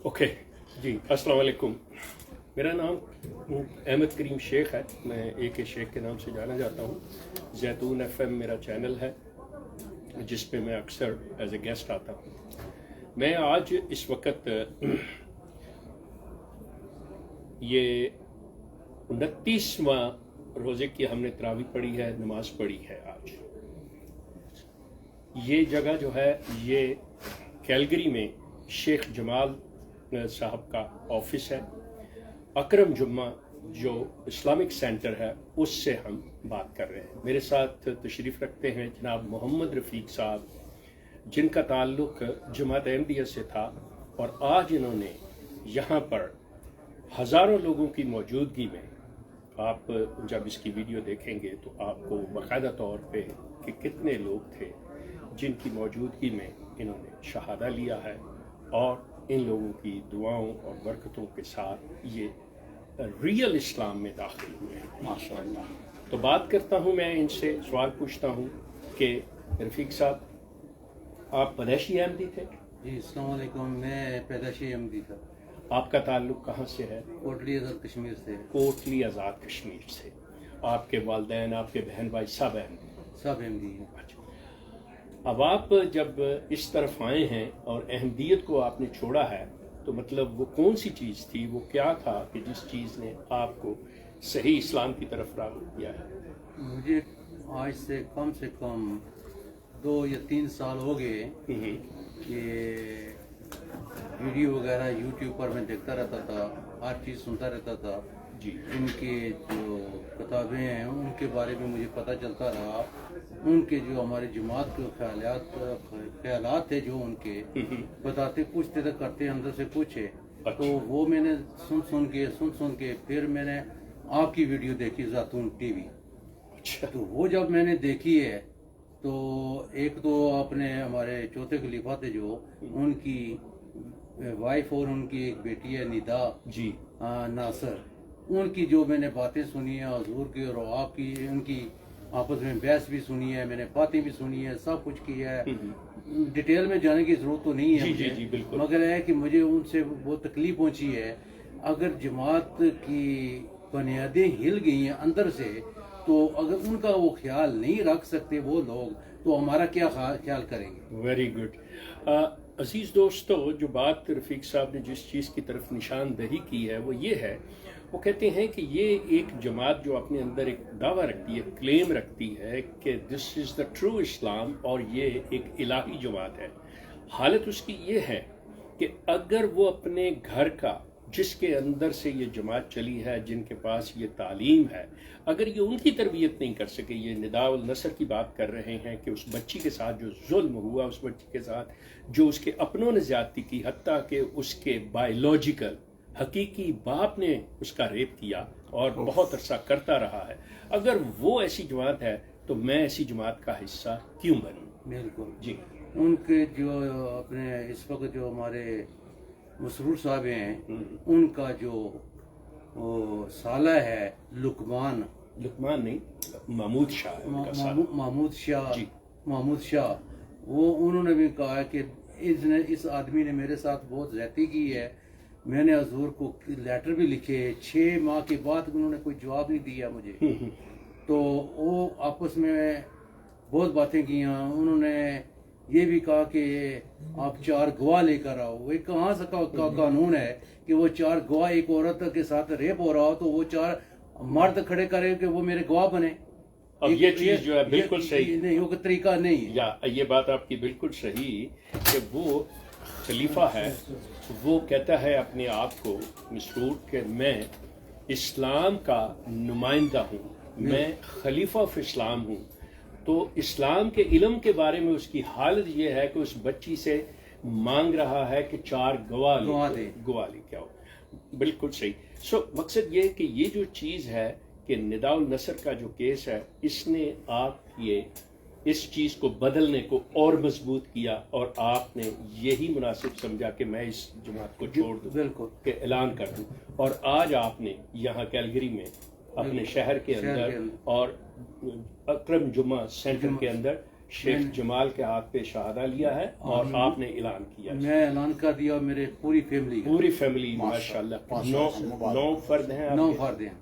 Okay जी, अस्सलाम वालेकुम। मेरा नाम अहमद करीम शेख है। मैं AK शेख के नाम से जाना जाता हूँ। जैतून FM मेरा चैनल है जिस पे मैं अक्सर एज ए गेस्ट आता हूँ। मैं आज इस वक्त ये 29वां रोज़े की हमने तरावी पढ़ी है, नमाज पढ़ी है। आज ये जगह जो है ये कैलगरी में शेख जमाल साहब का ऑफिस है। अकरम जुम्मा जो इस्लामिक सेंटर है उससे हम बात कर रहे हैं। मेरे साथ तशरीफ़ रखते हैं जनाब मोहम्मद रफ़ीक साहब, जिनका ताल्लुक़ जमात अहमदिया से था और आज इन्होंने यहाँ पर हज़ारों लोगों की मौजूदगी में, आप जब इसकी वीडियो देखेंगे तो आपको बाकायदा तौर पे कि कितने लोग थे जिनकी मौजूदगी में इन्होंने शहादा लिया है और इन लोगों की दुआओं और बरकतों के साथ ये रियल इस्लाम में दाखिल हुए हैं माशाअल्लाह। तो बात करता हूँ, मैं इनसे सवाल पूछता हूँ कि रफ़ीक साहब, आप पैदाइशी अहमदी थे? जी, अस्सलाम वालेकुम। मैं पैदाइशी अहमदी था। आपका ताल्लुक़ कहाँ से है? कोटली आज़ाद कश्मीर से। कोटली आज़ाद कश्मीर से। आपके वालिदैन, आपके बहन भाई सब अहमदी? सब अहमदी हैं। अच्छा, अब आप जब इस तरफ आए हैं और अहमदियत को आपने छोड़ा है तो मतलब वो कौन सी चीज़ थी, वो क्या था कि जिस चीज़ ने आपको सही इस्लाम की तरफ राग़िब किया है? मुझे आज से कम 2 या 3 साल हो गए कि वीडियो वगैरह यूट्यूब पर मैं देखता रहता था, हर चीज़ सुनता रहता था जी। इनके जो किताबें हैं उनके बारे में मुझे पता चलता रहा। उनके जो हमारे जमात के ख्यालात थे जो उनके बताते कुछ थे तो करते अंदर से कुछ है। तो वो मैंने सुन के फिर मैंने आपकी वीडियो देखी ज़ैतून TV। अच्छा। तो वो जब मैंने देखी है तो एक तो आपने हमारे चौथे खलीफा थे जो उनकी वाइफ और उनकी एक बेटी है निदा जी नासर, उनकी जो मैंने बातें सुनी है हुजूर की और आपकी, उनकी आपस में बहस भी सुनी है, मैंने बातें भी सुनी है, सब कुछ किया है। डिटेल में जाने की जरूरत तो नहीं है जी, जी, बिल्कुल। मगर है कि मुझे उनसे वो तकलीफ पहुंची है। अगर जमात की बुनियादें हिल गई हैं अंदर से तो अगर उनका वो ख्याल नहीं रख सकते वो लोग तो हमारा क्या ख्याल करेंगे? Very good. अजीज़ दोस्तों, जो बात रफ़ीक साहब ने जिस चीज़ की तरफ निशानदही की है वो ये है, वो कहते हैं कि ये एक जमात जो अपने अंदर एक दावा रखती है, क्लेम रखती है कि दिस इज़ द ट्रू इस्लाम और ये एक इलाही जमात है। हालत उसकी ये है कि अगर वो अपने घर का, जिसके अंदर से ये जमात चली है, जिनके पास ये तालीम है, अगर ये उनकी तरबियत नहीं कर सके, ये निदाउल नसर की बात कर रहे हैं कि उस बच्ची के साथ जो जुल्म हुआ, उस बच्ची के साथ जो उसके अपनों ने ज्यादती की, हत्ता कि उसके बायोलॉजिकल हकीकी बाप ने उसका रेप किया और बहुत अरसा करता रहा है, अगर वो ऐसी जमात है तो मैं ऐसी जमात का हिस्सा क्यों बनूं? बिल्कुल जी। उनके जो अपने इस वक्त जो हमारे मसरूर साहब हैं उनका जो साला है लुकमान नहीं, महमूद शाह जी। महमूद शाह, वो उन्होंने भी कहा कि इस आदमी ने मेरे साथ बहुत ज्यादती की है। मैंने हजूर को लेटर भी लिखे, 6 माह के बाद उन्होंने कोई जवाब नहीं दिया मुझे। तो वो आपस में बहुत बातें की। उन्होंने ये भी कहा कि आप 4 गवाह लेकर आओ। वो कहाँ से का कानून है कि वो 4 गवाह, एक औरत के साथ रेप हो रहा हो तो वो 4 मर्द खड़े करे कि वो मेरे गवाह बने? अब ये चीज जो है बिल्कुल सही नहीं, वो तरीका नहीं है। या ये बात आपकी बिल्कुल सही कि वो खलीफा है, वो कहता है अपने आप को मसरूर कि मैं इस्लाम का नुमाइंदा हूँ, मैं खलीफा ऑफ इस्लाम हूँ। तो इस्लाम के इल्म के बारे में उसकी हालत ये है कि उस बच्ची से मांग रहा है कि 4 गवाह क्या हो। बिल्कुल सही। मकसद ये कि ये जो चीज़ है कि निदाउल नसर का जो केस है, इसने आप ये इस चीज़ को बदलने को और मजबूत किया और आपने यही मुनासिब समझा कि मैं इस जमात को छोड़ दूँ, बिल्कुल के ऐलान कर दूँ। और आज आपने यहाँ कैलगरी में अपने शहर के अंदर और अकरम जुम्मा सेंटर के अंदर शेख जमाल के हाथ पे शहादा लिया है और आपने ऐलान किया है। मैं ऐलान कर दिया और मेरे पूरी फैमिली माशाल्लाह 9 फर्द हैं 9 आपके। फर्द हैं।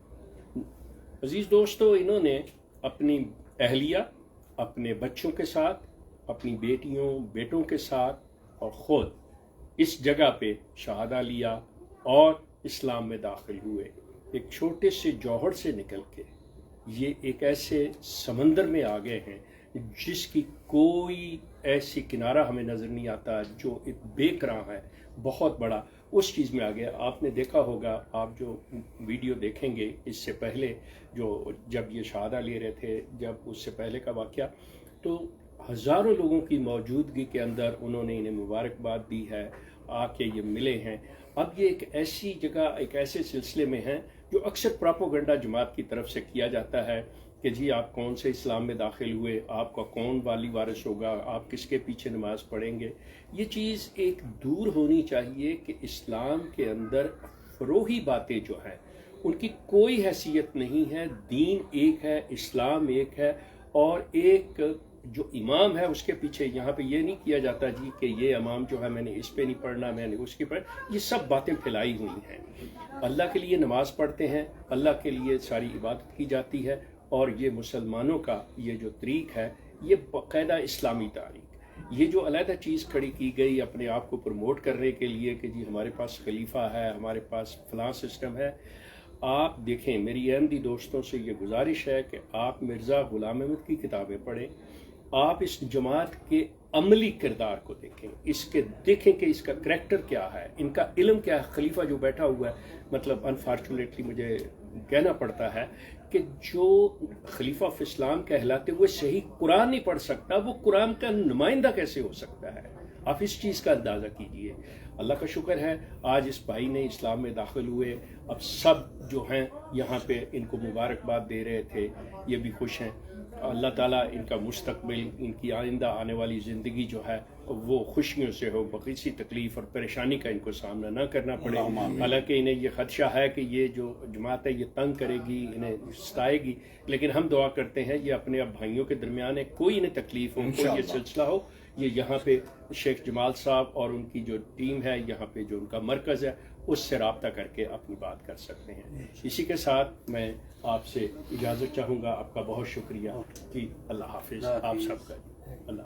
अजीज दोस्तों, इन्होंने अपनी अहलिया, अपने बच्चों के साथ, अपनी बेटियों बेटों के साथ और ख़ुद इस जगह पे शहादा लिया और इस्लाम में दाखिल हुए। एक छोटे से जौहर से निकल के ये एक ऐसे समंदर में आ गए हैं जिसकी कोई ऐसी किनारा हमें नज़र नहीं आता, जो एक बेकरां है बहुत बड़ा, उस चीज़ में आ गया। आपने देखा होगा, आप जो वीडियो देखेंगे इससे पहले, जो जब ये शहादा ले रहे थे, जब उससे पहले का वाक़या, तो हज़ारों लोगों की मौजूदगी के अंदर उन्होंने इन्हें मुबारकबाद दी है, आके ये मिले हैं। अब ये एक ऐसी जगह, एक ऐसे सिलसिले में हैं जो अक्सर प्रोपोगंडा जमात की तरफ से किया जाता है कि जी आप कौन से इस्लाम में दाखिल हुए, आपका कौन वाली वारिस होगा, आप किसके पीछे नमाज पढ़ेंगे। ये चीज़ एक दूर होनी चाहिए कि इस्लाम के अंदर फ़रोही बातें जो हैं उनकी कोई हैसियत नहीं है। दीन एक है, इस्लाम एक है, और एक जो इमाम है उसके पीछे यहाँ पे ये नहीं किया जाता जी कि ये इमाम जो है मैंने इस पे नहीं पढ़ना, मैंने उसके पर, ये सब बातें फैलाई हुई हैं। अल्लाह के लिए नमाज पढ़ते हैं, अल्लाह के लिए सारी इबादत की जाती है, और ये मुसलमानों का ये जो तरीक है ये बाकायदा इस्लामी तारीख। ये जो अलहदा चीज़ खड़ी की गई अपने आप को प्रमोट करने के लिए कि जी हमारे पास खलीफा है, हमारे पास फलां सिस्टम है, आप देखें, मेरी अहमदी दोस्तों से ये गुजारिश है कि आप मिर्ज़ा ग़ुलाम अहमद की किताबें पढ़ें, आप इस जमात के अमली किरदार को देखें, इसके देखें कि इसका करैक्टर क्या है, इनका इल्म क्या है। खलीफा जो बैठा हुआ है, मतलब अनफॉर्चुनेटली मुझे कहना पड़ता है कि जो खलीफा ऑफ इस्लाम कहलाते हुए सही कुरान नहीं पढ़ सकता, वो कुरान का नुमाइंदा कैसे हो सकता है। आप इस चीज़ का अंदाज़ा कीजिए। अल्लाह का शुक्र है आज इस भाई ने इस्लाम में दाखिल हुए। अब सब जो हैं यहाँ पे इनको मुबारकबाद दे रहे थे, ये भी खुश हैं। अल्लाह ताला इनका मुस्तकबिल, इनकी आइंदा आने वाली ज़िंदगी जो है वो खुशियों से हो, किसी तकलीफ़ और परेशानी का इनको सामना ना करना पड़े। हालांकि इन्हें ये खदशा है कि ये जो जमात है ये तंग करेगी, इन्हें सताएगी, लेकिन हम दुआ करते हैं ये अपने अब भाइयों के दरमियान है, कोई इन्हें तकलीफ़ हो, कोई ये सिलसिला हो, ये यहाँ पे शेख जमाल साहब और उनकी जो टीम है, यहाँ पे जो उनका मरकज़ है, उससे रब्ता करके अपनी बात कर सकते हैं। इसी के साथ मैं आपसे इजाज़त चाहूँगा। आपका बहुत शुक्रिया जी। अल्लाह हाफिज़ आप सबका। अल्लाह।